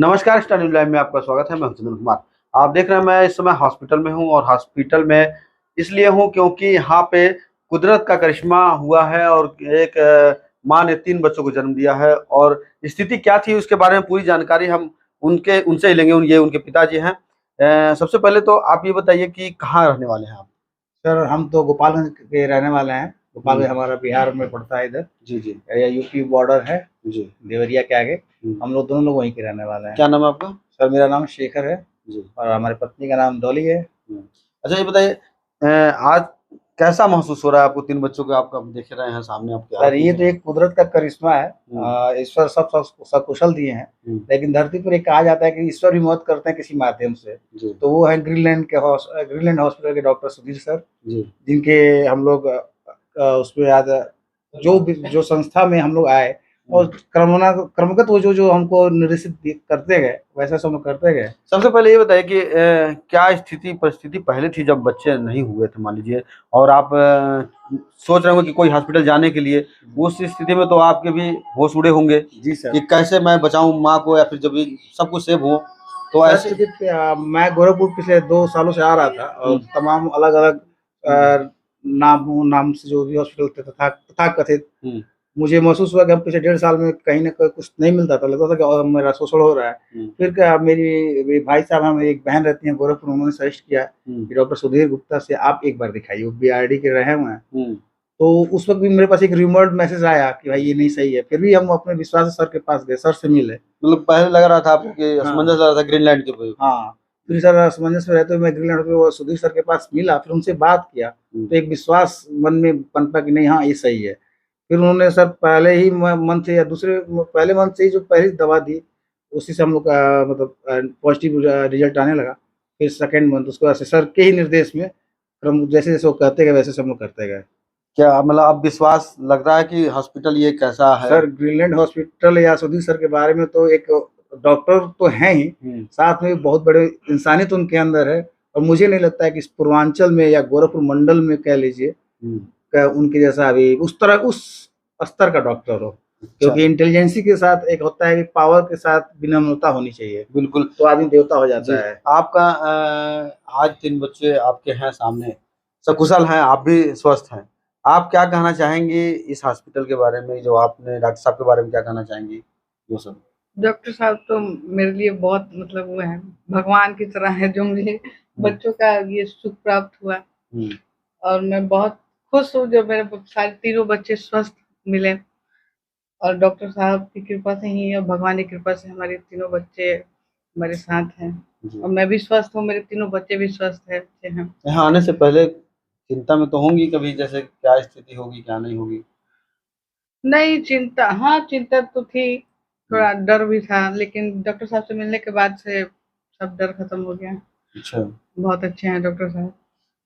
नमस्कार, star news live में आपका स्वागत है। मैं हूं चंदन कुमार। आप देख रहे हैं मैं इस समय हॉस्पिटल में हूं और हॉस्पिटल में इसलिए हूं क्योंकि यहाँ पे कुदरत का करिश्मा हुआ है और एक माँ ने 3 बच्चों को जन्म दिया है और स्थिति क्या थी उसके बारे में पूरी जानकारी हम उनसे ही लेंगे। ये उनके पिताजी हैं। सबसे पहले तो आप ये बताइए कि कहाँ रहने वाले हैं आप? सर हम तो गोपालगंज के रहने वाले हैं। गोपालगंज जी, हमारा बिहार में पड़ता है इधर। जी, जी, या यूपी बॉर्डर है, जी। देवरिया के आगे। हुँ। हम लोग दोनों लोग वहीं के रहने वाले हैं। क्या नाम है आपका? सर मेरा नाम शेखर है जी। और हमारी पत्नी का नाम डॉली है। हुँ। अच्छा ये बताइए आज कैसा महसूस हो रहा है आपको 3 बच्चों को आप देख रहे हैं सामने आपके सर आँखों ये से? तो एक कुदरत का करिश्मा है। हुँ, ईश्वर सब सकुशल दिए हैं, हुँ, लेकिन धरती पर एक कहा जाता है कि ईश्वर भी मदद करते हैं किसी माध्यम से। जी, तो वो है ग्रीनलैंड हॉस्पिटल के डॉक्टर सुधीर सर, जी, जिनके हम लोग उसमें आज जो संस्था में हम लोग आए और हुँ। क्रमगत वो जो जो हमको निर्देशित करते गए वैसा सब हम करते गए। सबसे पहले ये बताइए कि क्या परिस्थिति पहले थी जब बच्चे नहीं हुए थे मान लीजिए और आप सोच रहे होंगे कि कोई हॉस्पिटल जाने के लिए, उस स्थिति में तो आपके भी होश उड़े होंगे जी कि सर। कैसे मैं बचाऊँ माँ को या फिर जब भी सब कुछ सेव हो, तो सर ऐसे। चूँकि मैं गोरखपुर पिछले 2 सालों से आ रहा था और हुँ, तमाम अलग-अलग नाम से जो भी हॉस्पिटल थे तथाकथित, हुँ, मुझे महसूस हुआ कि हम पिछले 1.5 साल में कहीं न कहीं कुछ नहीं मिलता था, लगता था कि मेरा शोषण हो रहा है। हुँ, फिर क्या मेरे भाई साहब हैं, मेरी एक बहन रहती हैं गोरखपुर, उन्होंने सजेस्ट किया हुँ, कि डॉक्टर सुधीर गुप्ता से आप एक बार दिखाइए, वो बीआरडी के रहे हुए हैं। हुँ। तो उस वक़्त भी मेरे पास एक रूमर्ड मैसेज आया कि भाई ये नहीं सही है, फिर भी हम अपने विश्वास सर के पास गए, सर से मिले। मतलब पहले लग रहा था आपको कि हाँ, असमंजस लग रहा था ग्रीनलैंड के प्रति। हाँ। फिर सर असमंजस में रहते हुए मैं ग्रीनलैंड पे वो सुधीर सर के पास मिला, फिर उनसे बात किया, हुँ, तो एक विश्वास मन में पनपा कि नहीं हाँ, ये सही है। फिर उन्होंने सर पहले ही म मंथ से या पहले मंथ से ही जो पहली दवा दी, उसी से हम लोग का मतलब पॉज़िटिव रिज़ल्ट आने लगा। फिर सेकंड मंथ उसके बाद से सर के ही निर्देश में हम जैसे-जैसे वो कहते गए, वैसे-वैसे हम लोग करते गए। क्या मतलब अब विश्वास लग रहा है कि हॉस्पिटल ये कैसा है? सर ग्रीनलैंड हॉस्पिटल या सुधीर सर के बारे में तो एक डॉक्टर तो हैं ही, हुँ, साथ में बहुत बड़े इंसानियत उनके अंदर है और मुझे नहीं लगता है कि इस पूर्वांचल में या गोरखपुर मंडल में कह लीजिए हुँ, उनके जैसा अभी उस स्तर का डॉक्टर हो। अच्छा। क्योंकि इंटेलिजेंसी के साथ एक होता है कि पावर के साथ विनम्रता होनी चाहिए, बिल्कुल। तो आदमी देवता हो जी, जाता है। आपका आज 3 बच्चे आपके हैं सामने, सकुशल हैं, आप भी स्वस्थ हैं। आप क्या कहना चाहेंगी इस हॉस्पिटल के बारे में जो आपने डॉक्टर साहब के बारे में क्या कहना चाहेंगी? वो सब। डॉक्टर साहब तो मेरे लिए बहुत मतलब वो हैं, भगवान की तरह हैं जो मुझे हुँ, बच्चों का ये सुख प्राप्त हुआ हुँ, और मैं बहुत खुश हूँ जब मेरे सारे तीनों बच्चे स्वस्थ मिले और डॉक्टर साहब की कृपा से ही और भगवान की कृपा से हमारे तीनों बच्चे हमारे साथ हैं जी। और मैं भी स्वस्थ हूँ, मेरे तीनों बच्चे भी स्वस्थ हैं, अच्छे हैं। यहाँ आने से पहले चिंता में तो होंगी कभी जैसे क्या स्थिति होगी, क्या नहीं होगी? नहीं चिंता हाँ, चिंता तो थी, हुँ, थोड़ा डर भी था लेकिन डॉक्टर साहब से मिलने के बाद से सब डर खत्म हो गया। अच्छा। बहुत अच्छे हैं डॉक्टर साहब।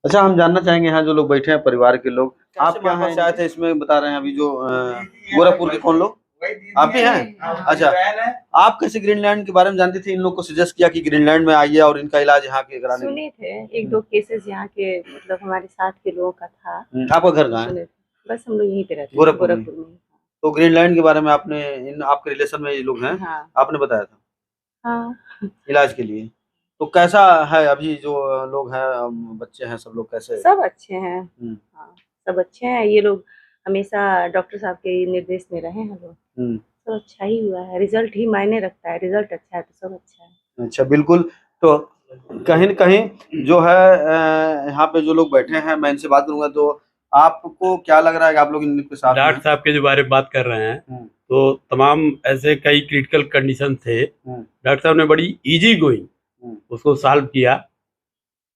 अच्छा हम जानना चाहेंगे यहाँ जो लोग बैठे हैं परिवार के लोग, आप कैसे क्या मालूम हैं से आए इनके? थे इसमें बता रहे हैं अभी जो गोरखपुर के कौन लोग? आप भी हैं? अच्छा, आप कैसे ग्रीनलैंड के बारे में जानती थी? इन लोग को सजेस्ट किया कि ग्रीनलैंड में आइए और इनका इलाज यहाँ के कराने। सुने थे, 1-2 केसेज़ यहाँ के मतलब हमारे साथ के लोगों का था, आपका घर कहाँ है? सुने थे। बस हम लोग यहीं पे रहते हैं, गोरखपुर में। गोरखपुर में ही। तो ग्रीनलैंड के बारे में आपने आपके रिलेशन में ये लोग हैं, हाँ, आपने बताया था हाँ, इलाज के लिए। तो कैसा है अभी जो लोग हैं बच्चे हैं सब लोग कैसे? सब अच्छे हैं। हुँ, हाँ, सब अच्छे हैं, ये लोग हमेशा डॉक्टर साहब के निर्देश में रहे हैं लोग। हुँ। सब अच्छा ही हुआ है, रिज़ल्ट ही मायने रखता है, रिज़ल्ट अच्छा है तो सब अच्छा है। अच्छा बिल्कुल, तो कहीं न कहीं जो है यहाँ पे जो लोग बैठे हैं मैं इनसे बात करूँगा तो आपको क्या लग रहा है कि आप लोग इनके साथ में डॉक्टर हैं? साहब के जो बारे में बात कर रहे हैं, हुँ, तो तमाम ऐसे कई क्रिटिकल कंडीशन थे। हुँ, डॉक्टर साहब ने बड़ी ईज़ी गोइंग हुँ, उसको सॉल्व किया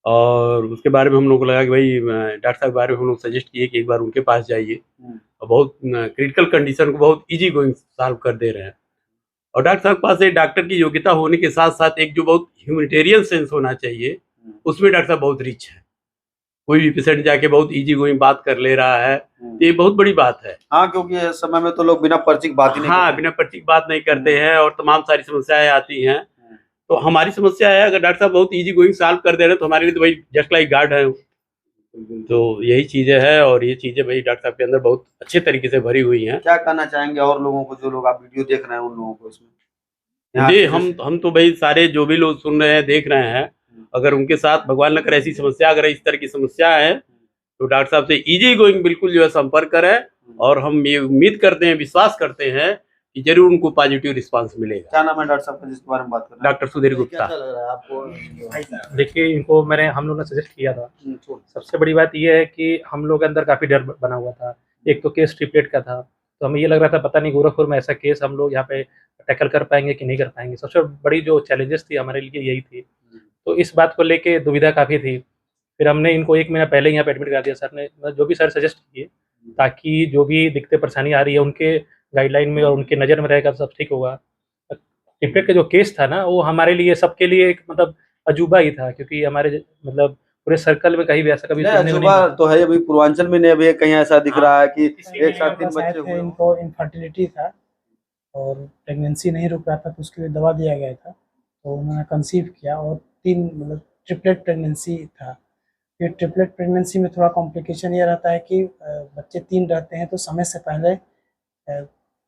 और उसके बारे में हम लोग को लगा कि भाई डॉक्टर साहब के बारे में हम लोग सजेस्ट किए कि एक बार उनके पास जाइए हुँ, और बहुत क्रिटिकल कंडीशन को बहुत ईज़ी गोइंग सॉल्व कर दे रहे हैं। और डॉक्टर साहब के पास एक डॉक्टर की योग्यता होने के साथ-साथ एक जो बहुत ह्यूमैनिटेरियन सेंस होना चाहिए, हुँ, उसमें डॉक्टर साहब बहुत रिच हैं। कोई भी पेशेंट जाके बहुत ईज़ी गोइंग बात कर ले रहा है, हुँ। तो ये बहुत बड़ी बात है। हाँ, क्योंकि इस समय में तो लोग बिना पर्ची की बात ही नहीं हाँ, करते। बिना पर्ची की बात नहीं करते हैं और तमाम सारी समस्याएँ आती हैं। हुँ, तो हमारी समस्या है अगर डॉक्टर साहब बहुत ईज़ी गोइंग सॉल्व कर दे रहे हैं तो हमारे लिए तो भाई जस्ट लाइक गॉड है। बिल्कुल। तो यही चीज़ें हैं और ये चीज़ें भाई डॉक्टर साहब के अंदर बहुत अच्छे तरीके से भरी हुई हैं। क्या कहना चाहेंगे और लोगों को जो लोग आप वीडियो देख रहे हैं उन लोगों को इसमें? यहाँ जी से हम तो भाई सारे जो भी लोग सुन रहे हैं देख रहे हैं, अगर उनके साथ भगवान न करे ऐसी समस्या, अगर इस तरह की समस्या है तो डॉक्टर साहब से इजी गोइंग बिल्कुल जो है संपर्क करें, और हम ये उम्मीद करते हैं, विश्वास करते हैं कि जरूर उनको पॉजिटिव रिस्पांस मिलेगा। क्या नाम है डॉक्टर साहब का जिसके बारे में बात कर रहे हैं? डॉक्टर सुधीर गुप्ता। कैसा लग रहा है आपको? देखिए, इनको हम लोगों ने सजेस्ट किया था। सबसे बड़ी बात यह है कि हम लोग के अंदर काफ़ी डर बना हुआ था। एक तो केस ट्रिपलेट का था, तो हमें ये लग रहा था पता नहीं गोरखपुर में ऐसा केस हम लोग यहाँ पे टैकल कर पाएंगे कि नहीं कर पाएंगे। सबसे बड़ी जो चैलेंजेस थी हमारे लिए यही थी, तो इस बात को लेके दुविधा काफ़ी थी। फिर हमने इनको 1 महीना पहले यहाँ पे एडमिट कर दिया सर ने, जो भी सर सजेस्ट किए, ताकि जो भी दिक्कतें परेशानी आ रही है उनके गाइडलाइन में और उनके नज़र में रहेगा, सब ठीक होगा। ट्रिपलेट का जो केस था ना, वो हमारे लिए सबके लिए एक मतलब अजूबा ही था, क्योंकि हमारे मतलब पूरे सर्कल में कहीं भी ऐसा कभी नहीं, सुनने को नहीं अजूबा मिला। तो है, अभी पूर्वांचल में नहीं, अभी कहीं ऐसा दिख रहा है कि इसीलिए एक साथ 3 बस आए बच्चे थे, हुए। इनको इनफर्टिलिटी था और प्रेगनेंसी नहीं रुक रहा था, तो उसके लिए दवा दिया गया था, तो उन्होंने कंसीव किया और 3 मतलब ट्रिपलेट प्रेगनेंसी था। फिर ट्रिपलेट प्रेगनेंसी में थोड़ा कॉम्प्लिकेशन ये रहता है कि बच्चे 3 रहते हैं तो समय से पहले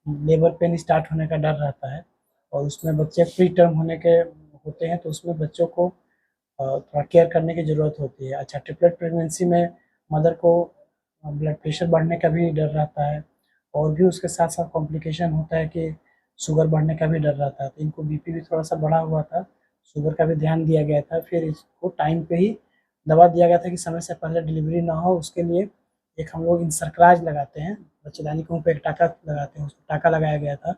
लेबर पेन स्टार्ट होने का डर रहता है, और उसमें बच्चे प्री टर्म होने के होते हैं, तो उसमें बच्चों को थोड़ा केयर करने की ज़रूरत होती है। अच्छा, ट्रिपलेट प्रेगनेंसी में मदर को ब्लड प्रेशर बढ़ने का भी डर रहता है, और भी उसके साथ साथ कॉम्प्लिकेशन होता है कि शुगर बढ़ने का भी डर रहता है। तो इनको बीपी भी थोड़ा सा बढ़ा हुआ था, शुगर का भी ध्यान दिया गया था। फिर इसको टाइम पे ही दवा दिया गया था कि समय से पहले डिलीवरी ना हो। उसके लिए एक हम लोग इंसर्क्राज लगाते हैं, बच्चेदानी के मुँह पे एक टाका लगाते हैं, उसको टाका लगाया गया था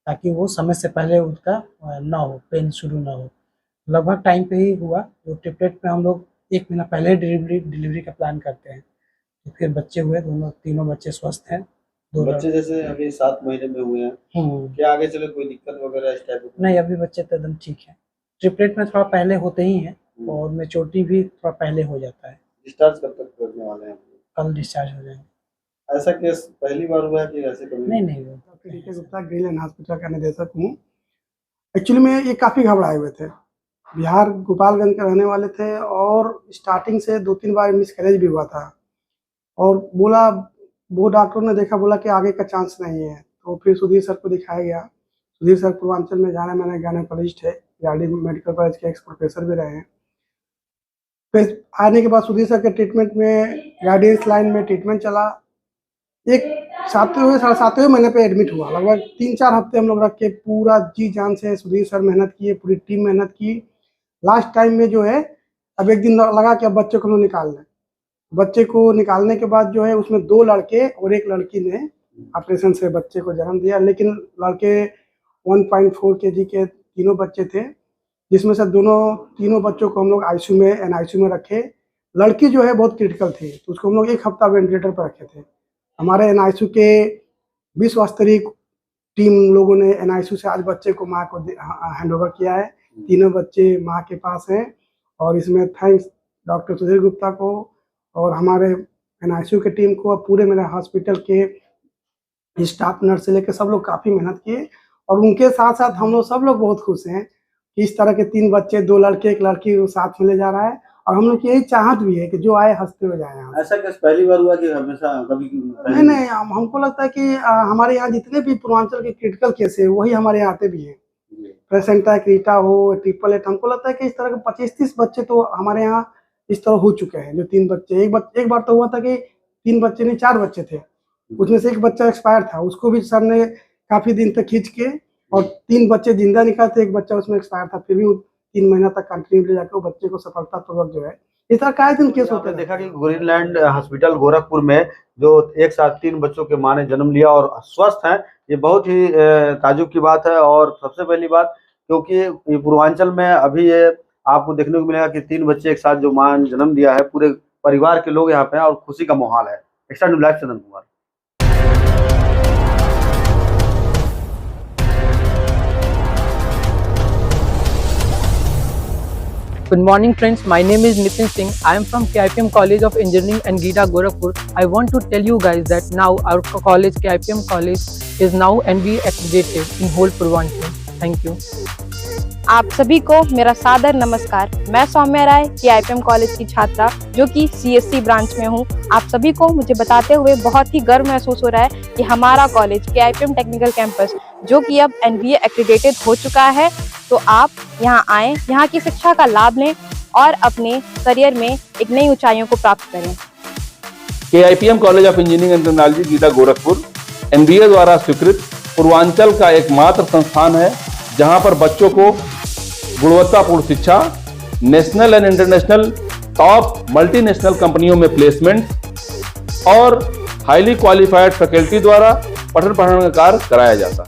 ताकि वो समय से पहले उसका ना हो, पेन शुरू ना हो। लगभग टाइम पे ही हुआ। जो ट्रिपलेट में हम लोग 1 महीना पहले डिलीवरी का प्लान करते हैं, तो फिर बच्चे हुए, तीनों बच्चे स्वस्थ हैं। 2 बच्चे जैसे अभी 7 महीने में हुए हैं, क्या आगे चले कोई दिक्कत वगैरह इस टाइप की? नहीं, अभी बच्चे तो एकदम ठीक है। ट्रिपलेट में थोड़ा पहले होते ही हैं और मैच्योरिटी भी थोड़ा पहले हो जाता है। डिस्चार्ज कब तक करने वाले हैं? कल डिस्चार्ज हो जाएंगे। ऐसा केस पहली बार हुआ है कि ऐसे कभी? नहीं डॉक्टर डी के गुप्ता ग्रीनलैंड हॉस्पिटल का निदेशक हूँ। एक्चुअली में ये काफ़ी घबराए हुए थे। बिहार गोपालगंज के रहने वाले थे और स्टार्टिंग से 2-3 बार मिसकैरेज भी हुआ था, और बोला, वो डॉक्टर ने देखा, बोला कि आगे का चांस नहीं है। तो फिर सुधीर सर को दिखाया गया। सुधीर सर पूर्वांचल में जाने माने गायनेकोलॉजिस्ट है, यार्डी मेडिकल कॉलेज के एक्स प्रोफेसर भी रहे हैं। फिर आने के बाद सुधीर सर के ट्रीटमेंट में गाइडेंस लाइन में ट्रीटमेंट चला। एक 7वें महीने पे एडमिट हुआ। लगभग 3-4 हफ्ते हम लोग रख के पूरा जी जान से सुधीर सर मेहनत किए, पूरी टीम मेहनत की। लास्ट टाइम में जो है, अब एक दिन लगा कि अब बच्चे को निकाल लें। बच्चे को निकालने के बाद जो है, उसमें 2 लड़के और 1 लड़की ने ऑपरेशन से बच्चे को जन्म दिया। लेकिन लड़के 1.4 kg के तीनों बच्चे थे, जिसमें से तीनों बच्चों को हम लोग आईसीयू में एनआईसीयू में रखे। लड़की जो है बहुत क्रिटिकल थी, तो उसको हम लोग 1 हफ्ता वेंटिलेटर पर रखे थे। हमारे एनआईसीयू के विश्व स्तरीय टीम लोगों ने एनआईसीयू से आज बच्चे को माँ को हैंडओवर किया है। तीनों बच्चे माँ के पास हैं, और इसमें थैंक्स डॉक्टर सुधीर गुप्ता को और हमारे एनआईसीयू के टीम को, और पूरे मेरे हॉस्पिटल के स्टाफ, नर्स से लेकर सब लोग काफ़ी मेहनत किए। और उनके साथ साथ हम लोग सब लोग बहुत खुश हैं कि इस तरह के 3 बच्चे, 2 लड़के 1 लड़की को साथ में ले जा रहा है, और हम लोग की यही चाहत भी है कि जो आए हंसते हुए जाए। ऐसा केस पहली बार हुआ कि हमेशा कभी? नहीं, हमको लगता है कि हमारे यहाँ जितने भी पूर्वांचल के क्रिटिकल केस है, वही हमारे यहाँ आते भी हैं। प्रेसेंटा, क्रीटा हो, 888, हमको लगता है कि इस तरह के 25-30 बच्चे तो हमारे यहाँ इस तरह हो चुके हैं। जो 3 बच्चे, एक बार तो हुआ था कि 3 बच्चे नहीं, 4 बच्चे थे, उसमें से 1 बच्चा एक्सपायर था। उसको भी सर ने काफ़ी दिन तक खींच के, और 3 बच्चे जिंदा निकालते, 1 बच्चा उसमें एक्सपायर था, फिर भी 3 महीना तक कंटिन्यू ले जाकर वो बच्चे को सफलतापूर्वक जो है, इस तरह का दिन केस होते हैं। देखा कि ग्रीनलैंड हॉस्पिटल गोरखपुर में जो एक साथ 3 बच्चों के माँ ने जन्म लिया और स्वस्थ हैं, ये बहुत ही ताजुब की बात है। और सबसे पहली बात, क्योंकि पूर्वांचल में अभी ये आपको देखने को मिलेगा कि 3 बच्चे एक साथ जो माँ ने जन्म दिया है, पूरे परिवार के लोग यहाँ पे हैं और खुशी का माहौल है। Extra news live Chandan Kumar. Good morning friends, my name is Nitin Singh. I am from KIPM College of Engineering and GIDA Gorakhpur. I want to tell you guys that now our college, KIPM College, is now NBE accredited in whole Purvanchal. Thank you. आप सभी को मेरा सादर नमस्कार। मैं सौम्या राय KIPM college की छात्रा जो कि CSC ब्रांच में हूँ। आप सभी को मुझे बताते हुए बहुत ही गर्व महसूस हो रहा है कि हमारा कॉलेज KIPM टेक्निकल कैंपस जो कि अब NBA एक्रीडेटेड हो चुका है। तो आप यहाँ आएँ, यहाँ की शिक्षा का लाभ लें और अपने करियर में एक नई ऊंचाइयों को प्राप्त करें। KIPM college of engineering and technology Gita Gorakhpur NBA द्वारा स्वीकृत पूर्वांचल का एकमात्र संस्थान है जहां पर बच्चों को गुणवत्तापूर्ण शिक्षा, national and international top multinational कंपनियों में प्लेसमेंट और हाईली क्वालिफाइड फैकल्टी द्वारा पठन पाठन का कार्य कराया जाता है।